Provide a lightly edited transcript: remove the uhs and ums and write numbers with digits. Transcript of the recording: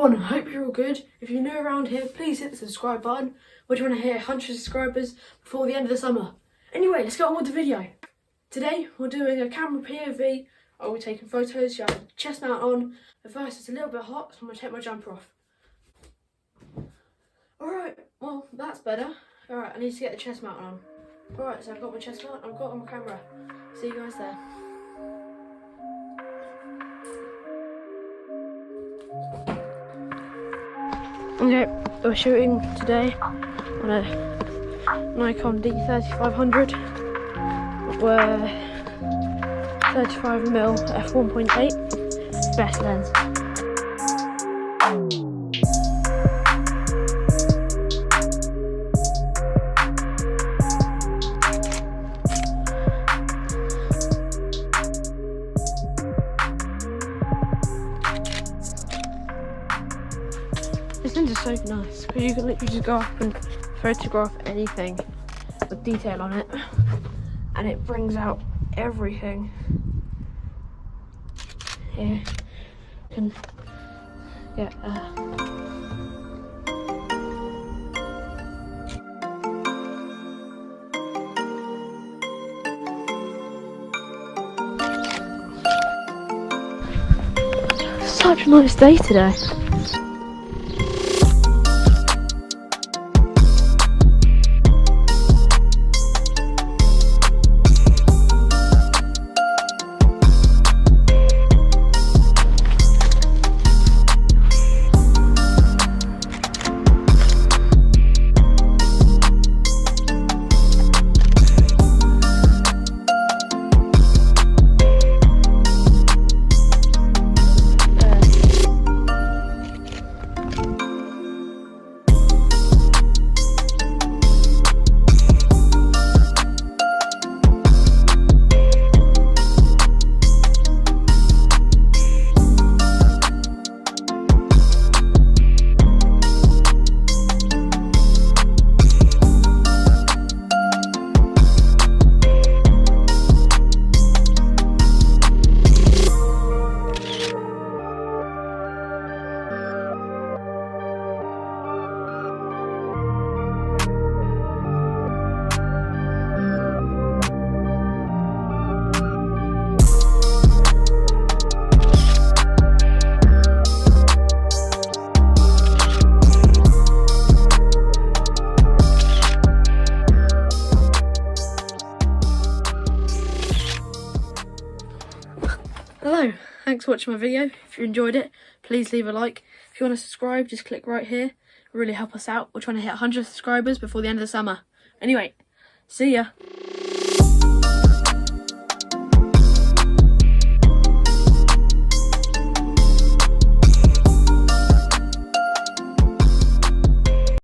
everyone, I hope you're all good. If you're new around here, please hit the subscribe button. We're trying to hit 100 subscribers before the end of the summer. Anyway, let's get on with the video. Today, we're doing a camera POV. I'll be taking photos, you have a chest mount on. But first, it's a little bit hot, so I'm going to take my jumper off. Alright, well, that's better. Alright, I need to get the chest mount on. Alright, so I've got my chest mount, I've got on my camera. See you guys there. Okay, we're shooting today on a Nikon D3500. We're 35mm f1.8, best lens. This lens is so nice because you can literally just go up and photograph anything with detail on it, and it brings out everything. Here you can get such a nice day today. Hello, thanks for watching my video. If you enjoyed it, please leave a like. If you want to subscribe, just click right here. It really help us out. We're trying to hit 100 subscribers before the end of the summer. Anyway, see ya.